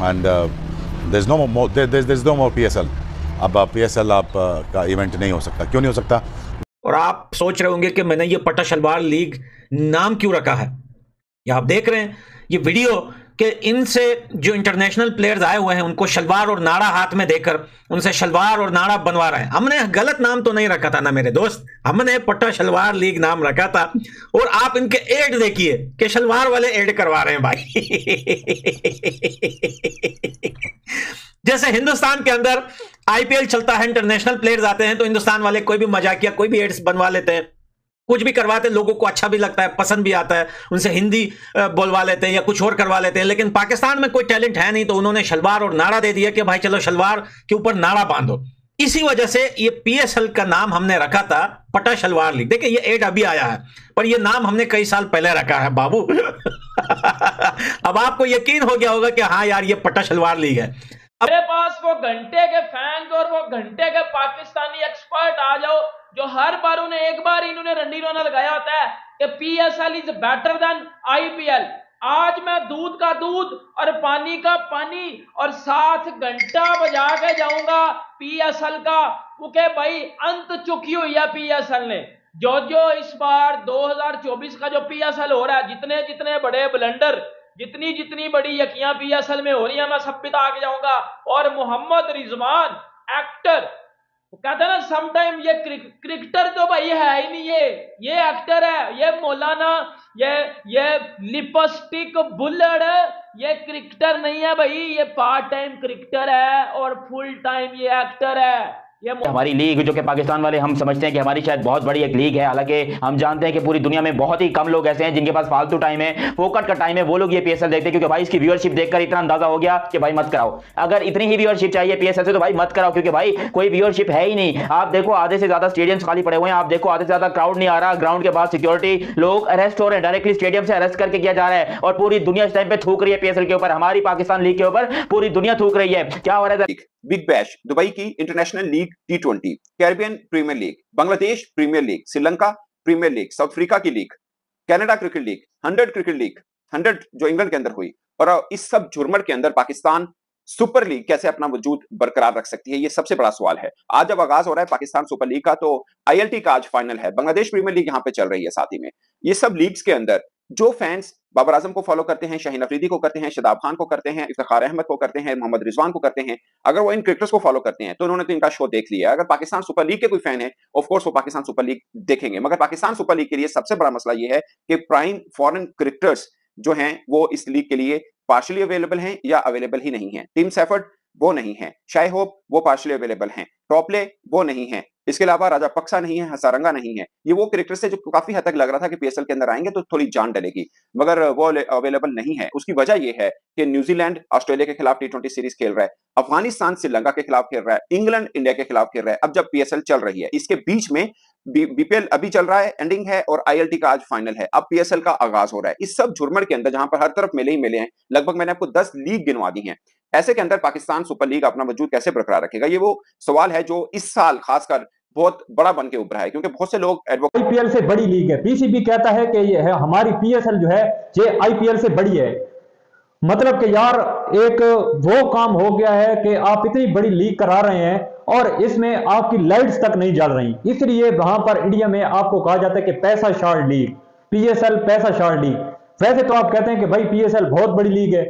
And there's no more PSL. अब PSL आप का इवेंट नहीं हो सकता। क्यों नहीं हो सकता? और आप सोच रहे होंगे कि मैंने ये पट्टा शलवार लीग नाम क्यों रखा है। ये आप देख रहे हैं ये वीडियो कि इनसे जो इंटरनेशनल प्लेयर्स आए हुए हैं उनको शलवार और नाड़ा हाथ में देकर उनसे शलवार और नाड़ा बनवा रहे हैं। हमने गलत नाम तो नहीं रखा था ना मेरे दोस्त, हमने पट्टा शलवार लीग नाम रखा था। और आप इनके एड देखिए कि शलवार वाले एड करवा रहे हैं भाई। जैसे हिंदुस्तान के अंदर आईपीएल चलता है, इंटरनेशनल प्लेयर्स आते हैं तो हिंदुस्तान वाले कोई भी मजाकिया कोई भी एड्स बनवा लेते हैं, कुछ भी करवाते हैं, लोगों को अच्छा भी लगता है, पसंद भी आता है, उनसे हिंदी बोलवा लेते हैं या कुछ और करवा लेते हैं। लेकिन पाकिस्तान में कोई टैलेंट है नहीं तो उन्होंने शलवार और नाड़ा दे दिया कि भाई चलो शलवार के ऊपर नाड़ा बांधो। इसी वजह से ये पीएसएल का नाम हमने रखा था पट्टा शलवार लीग। देखिए ये एड अभी आया है पर ये नाम हमने कई साल पहले रखा है बाबू। अब आपको यकीन हो गया होगा कि हाँ यार ये पट्टा शलवार लीग है। मेरे पास वो घंटे के फैंस और वो घंटे के पाकिस्तानी एक्सपर्ट आ जाओ जो हर बार उन्हें एक बार इन्होंने रंडीरोना लगाया होता है कि PSL is better than IPL. आज मैं दूध का दूध और पानी का पानी और साथ घंटा बजा के जाऊंगा पीएसएल का, क्योंकि भाई अंत चुकी हुई है पीएसएल ने। जो इस बार 2024 का जो पीएसएल हो रहा है, जितने जितने बड़े ब्लंडर, जितनी जितनी बड़ी यकियां पीएसएल में हो रही है, मैं सब पिता आगे जाऊंगा। और मोहम्मद रिजवान एक्टर, कहते हैं ना समटाइम ये क्रिकेटर तो भाई है ही नहीं, ये एक्टर है, ये मौलाना, ये लिपस्टिक बुल्लड़, ये क्रिकेटर नहीं है भाई, ये पार्ट टाइम क्रिकेटर है और फुल टाइम ये एक्टर है। हमारी लीग जो कि पाकिस्तान वाले हम समझते हैं कि हमारी शायद बहुत बड़ी एक लीग है, हालांकि हम जानते हैं कि पूरी दुनिया में बहुत ही कम लोग ऐसे हैं जिनके पास फालतू टाइम है, फोकट का टाइम है, वो लोग ये पीएसएल देखते हैं। क्योंकि भाई इसकी व्यूअरशिप देखकर इतना अंदाजा हो गया कि भाई मत कराओ। अगर इतनी ही व्यूअरशिप चाहिए पीएसएल से तो भाई मत कराओ, क्योंकि भाई कोई व्यूअरशिप है ही नहीं। आप देखो आधे से ज्यादा स्टेडियम्स खाली पड़े हुए हैं, आप देखो आधे से ज्यादा क्राउड नहीं आ रहा, ग्राउंड के बाद सिक्योरिटी, लोग अरेस्ट हो रहे हैं, डायरेक्टली स्टेडियम से अरेस्ट करके किया जा रहा है। और पूरी दुनिया इस टाइम पे थूक रही है पीएसएल के ऊपर, हमारी पाकिस्तान लीग के ऊपर पूरी दुनिया थूक रही है। क्या हो रहा है? बिग बैश दुबई की International League T20, Caribbean Premier League, Bangladesh Premier League, Sri Lanka Premier League, South Africa की league, Canada cricket league, 100 cricket league, 100 जो इंग्लैंड के अंदर हुई, और इस सब झुरमर के अंदर पाकिस्तान सुपर लीग कैसे अपना वजूद बरकरार रख सकती है, ये सबसे बड़ा सवाल है। आज जब आगाज हो रहा है पाकिस्तान सुपर लीग का, तो आईएलटी का आज फाइनल है, बांग्लादेश प्रीमियर लीग यहाँ पे चल रही है साथ ही में। ये सब लीग्स के अंदर जो फैंस बाबर आजम को फॉलो करते हैं, शाहीन अफरीदी को करते हैं, शादाब खान को करते हैं, इफ्तिखार अहमद को करते हैं, मोहम्मद रिजवान को करते हैं, अगर वो इन क्रिकेटर्स को फॉलो करते हैं तो उन्होंने तो इनका शो देख लिया। अगर पाकिस्तान सुपर लीग के कोई फैन है, ऑफ कोर्स वो पाकिस्तान सुपर लीग देखेंगे। मगर पाकिस्तान सुपर लीग के लिए सबसे बड़ा मसला ये है कि प्राइम फॉरेन क्रिकेटर्स जो हैं वो इस लीग के लिए पार्शली अवेलेबल हैं या अवेलेबल ही नहीं है। टीम सैफर्ड वो नहीं है, शाय होप वो पार्शली अवेलेबल हैं, टॉपले वो नहीं है, इसके अलावा राजा पक्सा नहीं है, हसारंगा नहीं है। ये वो क्रिकेटर से जो काफी हद तक लग रहा था कि पीएसएल के अंदर आएंगे तो थोड़ी जान डलेगी, मगर वो अवेलेबल नहीं है। उसकी वजह ये है कि न्यूजीलैंड ऑस्ट्रेलिया के खिलाफ T20 सीरीज खेल रहा है, अफगानिस्तान श्रीलंका के खिलाफ खेल रहा है, इंग्लैंड इंडिया के खिलाफ खेल रहा है। अब जब पीएसएल चल रही है, इसके बीच में बीपीएल अभी चल रहा है, एंडिंग है, और आईएलटी का आज फाइनल है, अब पीएसएल का आगाज हो रहा है। इस सब झुरमर के अंदर जहां पर हर तरफ मेले ही मेले हैं, लगभग मैंने आपको 10 लीग गिनवा दी हैं, ऐसे के अंदर पाकिस्तान सुपर लीग अपना वजूद कैसे बरकरार रखेगा? ये वो सवाल है जो इस साल खासकर बहुत बड़ा बन के उभरा है, क्योंकि बहुत से लोग आईपीएल से बड़ी लीग है। पीसीबी कहता है कि ये है हमारी पीएसएल जो है ये आईपीएल से बड़ी है। मतलब कि यार एक वो काम हो गया है कि आप इतनी बड़ी लीग करा रहे हैं और इसमें आपकी लाइट्स तक नहीं जल रही, इसलिए वहां पर इंडिया में आपको कहा जाता है कि पैसा शार्ट लीग, पीएसएल पैसा शार्ट लीग। वैसे तो आप कहते हैं कि भाई पीएसएल बहुत बड़ी लीग है,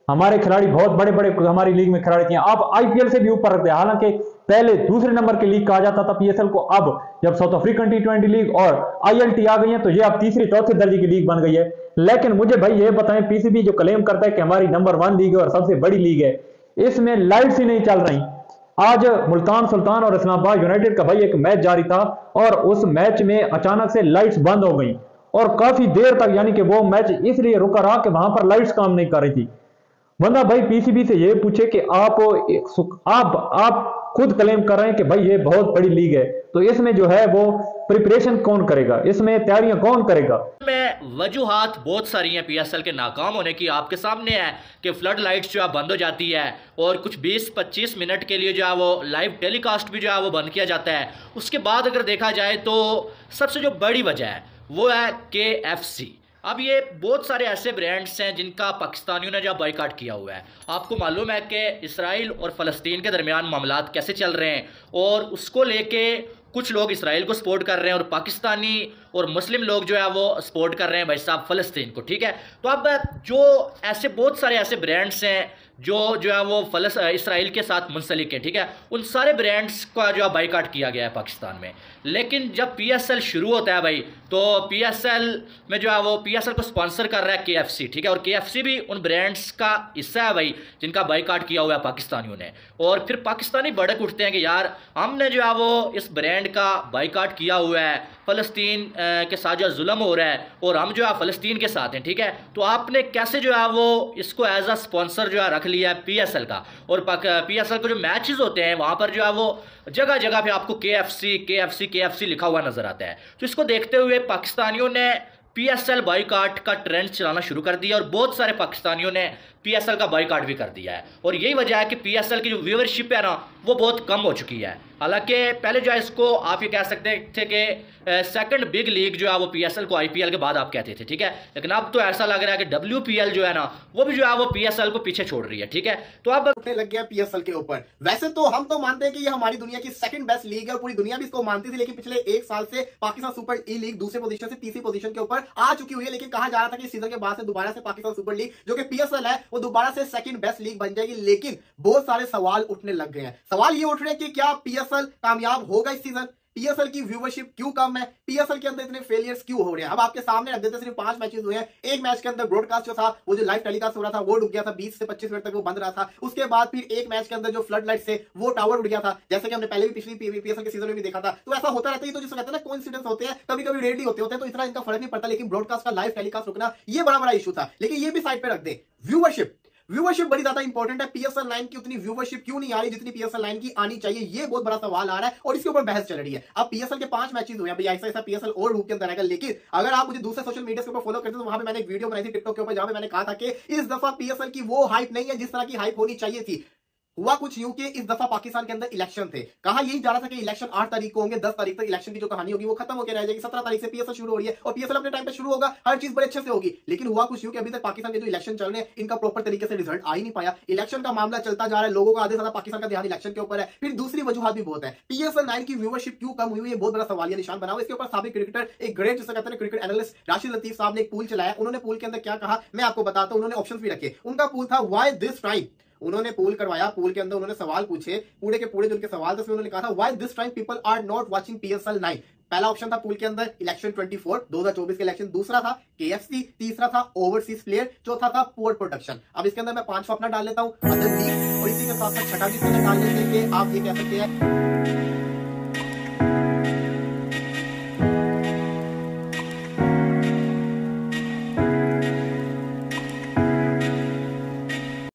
हमारे खिलाड़ी बहुत बड़े बड़े हमारी लीग में खिलाड़ी थे, आप आईपीएल से भी ऊपर रखते हैं। हालांकि पहले दूसरे नंबर की लीग कहा जाता था पीएसएल को, अब जब साउथ अफ्रीकन T20 लीग और आईएलटी आ गई है तो ये अब तीसरी चौथे दर्जे की लीग बन गई है। लेकिन मुझे भाई ये बताएं, पीसीबी जो क्लेम करता है कि हमारी नंबर 1 लीग है और सबसे बड़ी लीग है, इसमें लाइट्स ही नहीं चल रही। आज मुल्तान सुल्तान और इस्लामाबाद यूनाइटेड का भाई एक मैच जारी था और उस मैच में अचानक से लाइट्स बंद हो गई और काफी देर तक, यानी कि वो मैच इसलिए रुका रहा कि वहां पर लाइट्स काम नहीं कर रही थी। बंदा भाई पीसीबी से ये पूछे कि आप खुद क्लेम कर रहे हैं कि भाई ये बहुत बड़ी लीग है, तो इसमें जो है वो प्रिपरेशन कौन करेगा, इसमें तैयारियां कौन करेगा? में वजूहात बहुत सारी हैं पीएसएल के नाकाम होने की, आपके सामने है कि फ्लड लाइट्स जो है बंद हो जाती है और कुछ 20-25 मिनट के लिए जो है वो लाइव टेलीकास्ट भी जो है वो बंद किया जाता है। उसके बाद अगर देखा जाए तो सबसे जो बड़ी वजह है वो है KFC, अब ये बहुत सारे ऐसे ब्रांड्स हैं जिनका पाकिस्तानियों ने जो बॉयकॉट किया हुआ है। आपको मालूम है कि इसराइल और फ़लस्तीन के दरमियान मामलात कैसे चल रहे हैं, और उसको लेके कुछ लोग इसराइल को सपोर्ट कर रहे हैं और पाकिस्तानी और मुस्लिम लोग जो है वो सपोर्ट कर रहे हैं भाई साहब फ़लस्तीन को, ठीक है। तो अब जो ऐसे बहुत सारे ऐसे ब्रांड्स हैं जो है वो इसराइल के साथ मुंसलिक हैं, ठीक है, उन सारे ब्रांड्स का जो है बाइकाट किया गया है पाकिस्तान में। लेकिन जब PSL शुरू होता है भाई, तो PSL में जो है वो PSL को स्पॉन्सर कर रहा है KFC, ठीक है, और KFC भी उन ब्रांड्स का हिस्सा है भाई जिनका बाइकाट किया हुआ है पाकिस्तानियों ने। और फिर पाकिस्तानी भड़क उठते हैं कि यार हमने जो है वो इस ब्रांड का बाइकाट किया हुआ है, फ़लस्तीन के साथ जो जुल्म हो रहा है और हम जो है फ़लस्तीन के साथ हैं, ठीक है, तो आपने कैसे जो है वो इसको एज अ स्पॉन्सर जो है रख लिया है PSL का। और PSL के जो मैचेस होते हैं वहाँ पर जो है वो जगह जगह पे आपको KFC लिखा हुआ नजर आता है। तो इसको देखते हुए पाकिस्तानियों ने PSL बाइकाट का ट्रेंड चलाना शुरू कर दिया और बहुत सारे पाकिस्तानियों ने PSL का बाइकाट भी कर दिया है। और यही वजह है कि PSL की जो व्यूअरशिप है ना वो बहुत कम हो चुकी है। हालांकि पहले जो है इसको आप ये कह सकते थे कि सेकंड बिग लीग जो है वो PSL को IPL के बाद आप कहते थे, ठीक है, लेकिन अब तो ऐसा लग रहा है कि WPL जो है ना वो भी जो है वो PSL को पीछे छोड़ रही है, ठीक है। तो अब उठने लग गया PSL के ऊपर। वैसे तो हम तो मानते हैं कि ये हमारी दुनिया की सेकंड बेस्ट लीग है और पूरी दुनिया भी इसको मानती थी, लेकिन पिछले एक साल से पाकिस्तान सुपर लीग दूसरे पोजीशन से तीसरी पोजीशन के ऊपर आ चुकी हुई है। लेकिन कहा जा रहा था कि सीजन के बाद से दोबारा से पाकिस्तान सुपर लीग जो कि PSL है वो दोबारा से सेकंड बेस्ट लीग बन जाएगी। लेकिन बहुत सारे सवाल उठने लग गए हैं। सवाल ये उठ रहे हैं कि क्या PSL कामयाब होगा इस सीजन? PSL की व्यूवरशिप क्यों कम है? PSL के अंदर इतने फेलियर्स क्यों हो रहे हैं? अब आपके सामने रख देते, सिर्फ 5 मैचेस हुए हैं। एक मैच के अंदर ब्रॉडकास्ट जो था वो जो लाइव टेलीकास्ट हो रहा था वो डूब गया था, 20 से 25 मिनट तक वो बंद रहा था। उसके बाद फिर एक मैच के अंदर जो फ्लड लाइट से वो टावर उड़ गया था, जैसे कि हमने पहले भी पिछली PSL के सीजन में भी देखा था। तो ऐसा होता रहता है, तो जिसको कहते हैं ना कोइंसिडेंस होते हैं, कभी कभी रेयरली होते हैं, तो इतना इनका फर्क नहीं पड़ता। लेकिन ब्रॉडकास्ट का लाइव टेलीकास्ट रुकना ये बड़ा इशू था। लेकिन ये भी साइड पे रख दे, व्यूवरशिप बड़ी ज्यादा इंपॉर्टेंट है। PSL 9 की उतनी व्यूवरशिप क्यों नहीं आ रही जितनी PSL 9 की आनी चाहिए? ये बहुत बड़ा सवाल आ रहा है और इसके ऊपर बहस चल रही है। अब PSL के 5 मैचेस हुए हैं भाई, ऐसा PSL और रूप के अंदर आएगा। लेकिन अगर आप मुझे दूसरे सोशल मीडिया के ऊपर फॉलो करते तो वहां पे मैंने एक वीडियो बनाई थी टिकटॉक के ऊपर, जहां पे मैंने कहा था कि इस दफा PSL की वो हाइप नहीं है जिस तरह की हाइप होनी चाहिए थी। हुआ कुछ यूं कि इस दफा पाकिस्तान के अंदर इलेक्शन थे। कहा यही जा रहा था कि इलेक्शन 8 तारीख को होंगे, 10 तारीख तक इलेक्शन की जो कहानी होगी वो खत्म होकर रह जाएगी। 17 तारीख से PSL शुरू हो रही है और PSL अपने टाइम पे शुरू होगा, हर चीज बड़े अच्छे से होगी। लेकिन हुआ कुछ यूं कि अभी तक पाकिस्तान के जो इलेक्शन चल रहे हैं इनका प्रॉपर तरीके से रिजल्ट आ ही नहीं पाया। इलेक्शन का मामला चलता जा रहा है, लोगों का आधे ज्यादा पाकिस्तान का ध्यान इलेक्शन के ऊपर है। फिर दूसरी वजूहत भी बहुत है। PSL 9 की व्यूवरशिप क्यों कम हुई है, बहुत बड़ा सवालिया निशान बना हुआ। इसके ऊपर साबिक क्रिकेटर, एक ग्रेट जिसे कहते हैं क्रिकेट एनालिस्ट राशिद लतीफ साहब ने एक पूल चलाया। उन्होंने पूल के अंदर क्या कहा मैं आपको बताता हूं। उन्होंने ऑप्शंस भी रखे। उनका पूल था व्हाई दिस टाइम। उन्होंने पूल करवाया, पूल के अंदर उन्होंने सवाल पूछे, पूरे के पूरे जो उनके सवाल थे उन्होंने कहा था why this time people are not watching PSL 9। पहला ऑप्शन था पूल के अंदर इलेक्शन 24 2024 के इलेक्शन, दूसरा था KFC, तीसरा था ओवरसीज प्लेयर, चौथा था पोर्ट प्रोडक्शन। अब इसके अंदर मैं 500 अपना डाल लेता हूं और इसी के साथ छठा भी डाल लेते हैं कि आप ये कह सकते हैं